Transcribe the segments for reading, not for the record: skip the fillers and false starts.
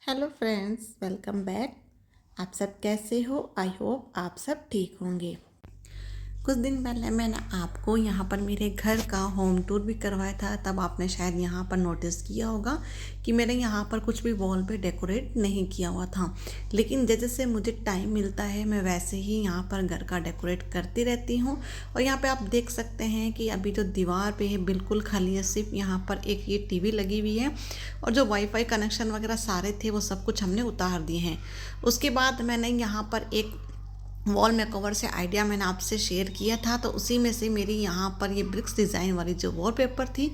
Hello friends, welcome back. आप सब कैसे हो? आई होप आप सब ठीक होंगे। कुछ दिन पहले मैंने आपको यहाँ पर मेरे घर का होम टूर भी करवाया था। तब आपने शायद यहाँ पर नोटिस किया होगा कि मैंने यहाँ पर कुछ भी वॉल पे डेकोरेट नहीं किया हुआ था। लेकिन जैसे जैसे मुझे टाइम मिलता है मैं वैसे ही यहाँ पर घर का डेकोरेट करती रहती हूँ। और यहाँ पे आप देख सकते हैं कि अभी जो दीवार पे है बिल्कुल खाली है, सिर्फ यहाँ पर एक ये टीवी लगी हुई है। और जो वाईफाई कनेक्शन वगैरह सारे थे वो सब कुछ हमने उतार दिए हैं। उसके बाद मैंने यहाँ पर एक वॉल मेकओवर से आइडिया मैंने आपसे शेयर किया था, तो उसी में से मेरी यहाँ पर ये ब्रिक्स डिज़ाइन वाली जो वॉलपेपर थी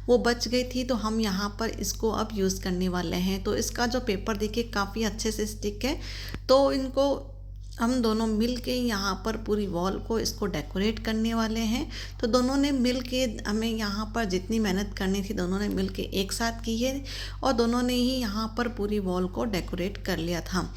वो बच गई थी। तो हम यहाँ पर इसको अब यूज़ करने वाले हैं। तो इसका जो पेपर देखिए काफ़ी अच्छे से स्टिक है। तो इनको हम दोनों मिल के यहाँ पर पूरी वॉल को इसको डेकोरेट करने वाले हैं। तो दोनों ने मिल के हमें यहाँ पर जितनी मेहनत करनी थी दोनों ने मिल के एक साथ की है। और दोनों ने ही यहाँ पर पूरी वॉल को डेकोरेट कर लिया था।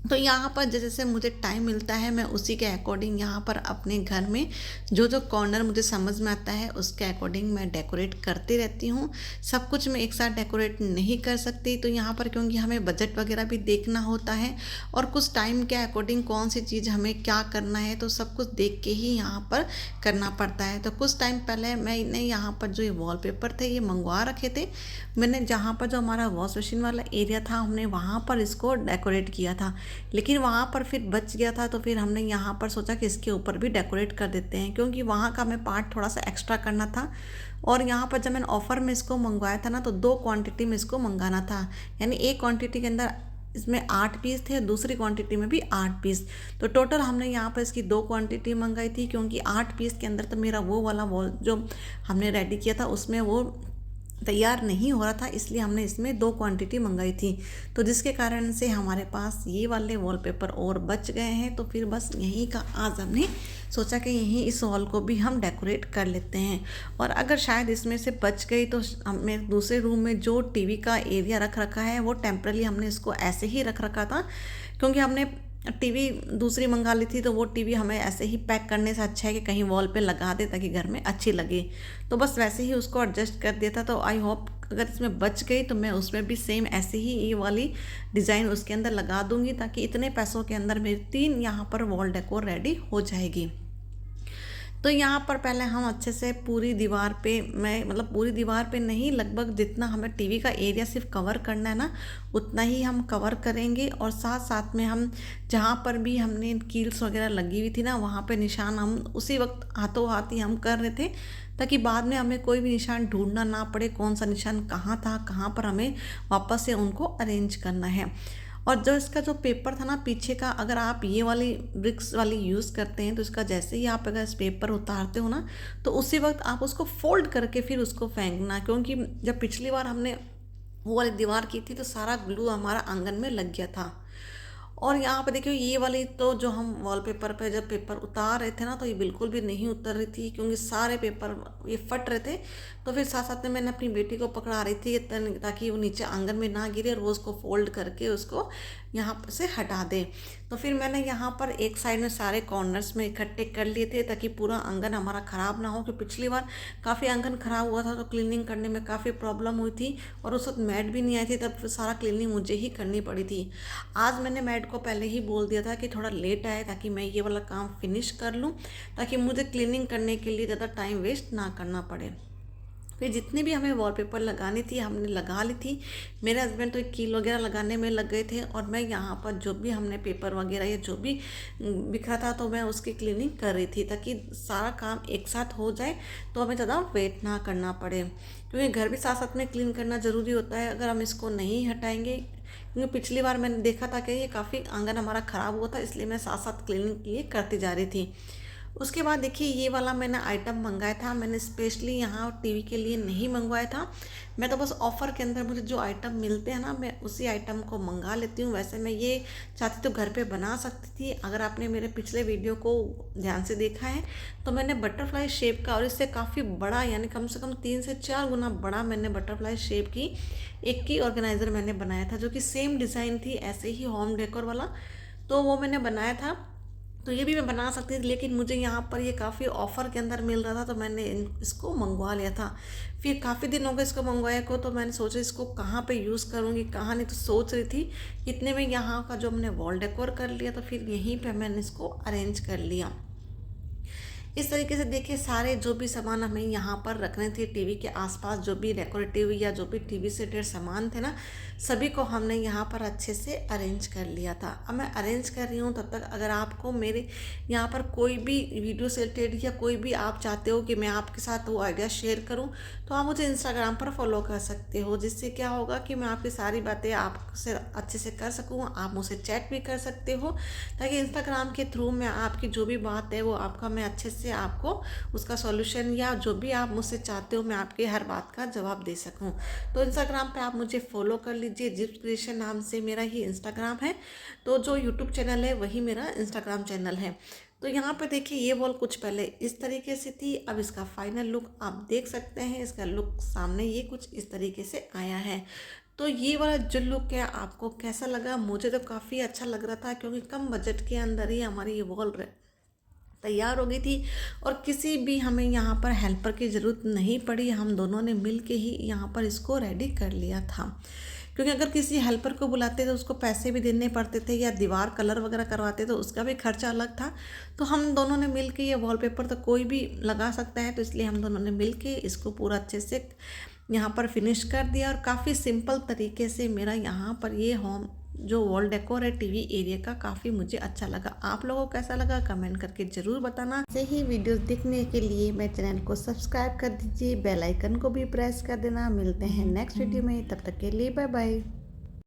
तो यहाँ पर जैसे जैसे मुझे टाइम मिलता है मैं उसी के अकॉर्डिंग यहाँ पर अपने घर में जो जो कॉर्नर मुझे समझ में आता है उसके अकॉर्डिंग मैं डेकोरेट करती रहती हूँ। सब कुछ मैं एक साथ डेकोरेट नहीं कर सकती, तो यहाँ पर क्योंकि हमें बजट वगैरह भी देखना होता है और कुछ टाइम के अकॉर्डिंग कौन सी चीज़ हमें क्या करना है तो सब कुछ देख के ही यहाँ पर करना पड़ता है। तो कुछ टाइम पहले मैंने यहाँ पर जो ये वॉलपेपर थे ये मंगवा रखे थे। मैंने जहाँ पर जो हमारा वॉश मशीन वाला एरिया था हमने वहाँ पर इसको डेकोरेट किया था, लेकिन वहाँ पर फिर बच गया था। तो फिर हमने यहाँ पर सोचा कि इसके ऊपर भी डेकोरेट कर देते हैं, क्योंकि वहाँ का हमें पार्ट थोड़ा सा एक्स्ट्रा करना था। और यहाँ पर जब मैंने ऑफ़र में इसको मंगवाया था ना तो 2 क्वांटिटी में इसको मंगाना था। यानी एक क्वांटिटी के अंदर इसमें 8 पीस थे, दूसरी क्वांटिटी में भी 8 पीस। तो टोटल हमने यहाँ पर इसकी 2 क्वांटिटी मंगाई थी, क्योंकि 8 पीस के अंदर तो मेरा वो वाला वॉल जो हमने रेडी किया था उसमें वो तैयार नहीं हो रहा था, इसलिए हमने इसमें 2 क्वांटिटी मंगाई थी। तो जिसके कारण से हमारे पास ये वाले वॉलपेपर और बच गए हैं। तो फिर बस यहीं का आज हमने सोचा कि यहीं इस वॉल को भी हम डेकोरेट कर लेते हैं। और अगर शायद इसमें से बच गई तो हमने दूसरे रूम में जो टीवी का एरिया रख रखा है वो टेम्पररी हमने इसको ऐसे ही रख रखा था, क्योंकि हमने टीवी दूसरी मंगा ली थी। तो वो टीवी हमें ऐसे ही पैक करने से अच्छा है कि कहीं वॉल पे लगा दे ताकि घर में अच्छी लगे। तो बस वैसे ही उसको एडजस्ट कर दिया था। तो आई होप अगर इसमें बच गई तो मैं उसमें भी सेम ऐसे ही ये वाली डिज़ाइन उसके अंदर लगा दूंगी, ताकि इतने पैसों के अंदर मेरी 3 यहाँ पर वॉल डेकोर रेडी हो जाएगी। तो यहाँ पर पहले हम अच्छे से पूरी दीवार पे मैं मतलब पूरी दीवार पे नहीं, लगभग जितना हमें टीवी का एरिया सिर्फ कवर करना है ना उतना ही हम कवर करेंगे। और साथ साथ में हम जहाँ पर भी हमने कील्स वगैरह लगी हुई थी ना वहाँ पे निशान हम उसी वक्त हाथों हाथ ही हम कर रहे थे, ताकि बाद में हमें कोई भी निशान ढूंढना ना पड़े कौन सा निशान कहाँ था, कहाँ पर हमें वापस से उनको अरेंज करना है। और जो इसका जो पेपर था ना पीछे का, अगर आप ये वाली ब्रिक्स वाली यूज़ करते हैं तो इसका जैसे ही आप अगर इस पेपर उतारते हो ना तो उसी वक्त आप उसको फोल्ड करके फिर उसको फेंकना, क्योंकि जब पिछली बार हमने वो वाली दीवार की थी तो सारा ग्लू हमारा आंगन में लग गया था। और यहाँ पे देखिए ये वाली तो जो हम वॉलपेपर पे जब पेपर उतार रहे थे ना तो ये बिल्कुल भी नहीं उतर रही थी, क्योंकि सारे पेपर ये फट रहे थे। तो फिर साथ साथ में मैंने अपनी बेटी को पकड़ा रही थी ताकि वो नीचे आंगन में ना गिरे और वो उसको फोल्ड करके उसको यहाँ पर से हटा दे। तो फिर मैंने यहाँ पर एक साइड में सारे कॉर्नर्स में इकट्ठे कर लिए थे ताकि पूरा आंगन हमारा ख़राब ना हो, कि पिछली बार काफ़ी आंगन ख़राब हुआ था तो क्लीनिंग करने में काफ़ी प्रॉब्लम हुई थी। और उस वक्त मैट भी नहीं आई थी, तब फिर सारा क्लीनिंग मुझे ही करनी पड़ी थी। आज मैंने मैट को पहले ही बोल दिया था कि थोड़ा लेट आए ताकि मैं ये वाला काम फिनिश कर लूँ, ताकि मुझे क्लीनिंग करने के लिए ज़्यादा टाइम वेस्ट ना करना पड़े। फिर जितनी भी हमें वॉलपेपर लगानी थी हमने लगा ली थी। मेरे हस्बैंड तो एक कील वगैरह लगाने में लग गए थे और मैं यहाँ पर जो भी हमने पेपर वगैरह या जो भी बिखरा था तो मैं उसकी क्लीनिंग कर रही थी, ताकि सारा काम एक साथ हो जाए तो हमें ज़्यादा वेट ना करना पड़े। क्योंकि घर भी साथ साथ में क्लीन करना ज़रूरी होता है, अगर हम इसको नहीं हटाएंगे। क्योंकि पिछली बार मैंने देखा था कि ये काफ़ी आंगन हमारा ख़राब हुआ था, इसलिए मैं साथ साथ क्लीनिंग के लिए करती जा रही थी। उसके बाद देखिए ये वाला मैंने आइटम मंगाया था, मैंने स्पेशली यहाँ टीवी के लिए नहीं मंगवाया था। मैं तो बस ऑफ़र के अंदर मुझे जो आइटम मिलते हैं ना मैं उसी आइटम को मंगा लेती हूँ। वैसे मैं ये चाहती तो घर पे बना सकती थी। अगर आपने मेरे पिछले वीडियो को ध्यान से देखा है तो मैंने बटरफ्लाई शेप का और इससे काफ़ी बड़ा यानी कम से कम 3 से 4 गुना बड़ा मैंने बटरफ्लाई शेप की एक की ऑर्गेनाइज़र मैंने बनाया था, जो कि सेम डिज़ाइन थी ऐसे ही होम डेकोर वाला। तो वो मैंने बनाया था। तो ये भी मैं बना सकती थी, लेकिन मुझे यहाँ पर ये काफ़ी ऑफ़र के अंदर मिल रहा था, तो मैंने इसको मंगवा लिया था। फिर काफ़ी दिन हो गए इसको मंगवाए को, तो मैंने सोचा इसको कहाँ पे यूज़ करूँगी कहाँ नहीं, तो सोच रही थी इतने में यहाँ का जो हमने वॉल डेकोर कर लिया, तो फिर यहीं पे मैंने इसको अरेंज कर लिया। इस तरीके से देखिए सारे जो भी सामान हमें यहाँ पर रखने थे टीवी के आसपास, जो भी डेकोरेटिव या जो भी टीवी से रिलेटेड सामान थे ना, सभी को हमने यहाँ पर अच्छे से अरेंज कर लिया था। अब मैं अरेंज कर रही हूँ, तब तक अगर आपको मेरे यहाँ पर कोई भी वीडियो से रिलेटेड या कोई भी आप चाहते हो कि मैं आपके साथ वो आइडिया शेयर करूँ, तो आप मुझे इंस्टाग्राम पर फॉलो कर सकते हो, जिससे क्या होगा कि मैं आपकी सारी बातें आपसे अच्छे से कर सकूँ। आप मुझसे चैट भी कर सकते हो, ताकि इंस्टाग्राम के थ्रू मैं आपकी जो भी बात है वो आपका मैं अच्छे से आपको उसका सॉल्यूशन या जो भी आप मुझसे चाहते हो मैं आपके हर बात का जवाब दे सकूं। तो इंस्टाग्राम पे आप मुझे फॉलो कर लीजिए, जिप्स क्रिएशन नाम से मेरा ही इंस्टाग्राम है। तो जो यूट्यूब चैनल है वही मेरा इंस्टाग्राम चैनल है। तो यहाँ पे देखिए ये वॉल कुछ पहले इस तरीके से थी, अब इसका फाइनल लुक आप देख सकते हैं। इसका लुक सामने ये कुछ इस तरीके से आया है। तो ये वाला जो लुक है आपको कैसा लगा? मुझे तो काफ़ी अच्छा लग रहा था, क्योंकि कम बजट के अंदर ही हमारी ये वॉल तैयार हो गई थी और किसी भी हमें यहाँ पर हेल्पर की ज़रूरत नहीं पड़ी। हम दोनों ने मिल के ही यहाँ पर इसको रेडी कर लिया था, क्योंकि अगर किसी हेल्पर को बुलाते तो उसको पैसे भी देने पड़ते थे, या दीवार कलर वगैरह करवाते तो उसका भी खर्चा अलग था। तो हम दोनों ने मिल के ये वॉलपेपर तो कोई भी लगा सकता है, तो इसलिए हम दोनों ने मिल के इसको पूरा अच्छे से यहाँ पर फिनिश कर दिया। और काफ़ी सिंपल तरीके से मेरा यहाँ पर ये होम जो वॉल डेकोर है टीवी एरिया का, काफ़ी मुझे अच्छा लगा। आप लोगों को कैसा लगा कमेंट करके ज़रूर बताना। ऐसे ही वीडियोस देखने के लिए मेरे चैनल को सब्सक्राइब कर दीजिए, बेल आइकन को भी प्रेस कर देना। मिलते हैं नेक्स्ट वीडियो में, तब तक के लिए बाय बाय।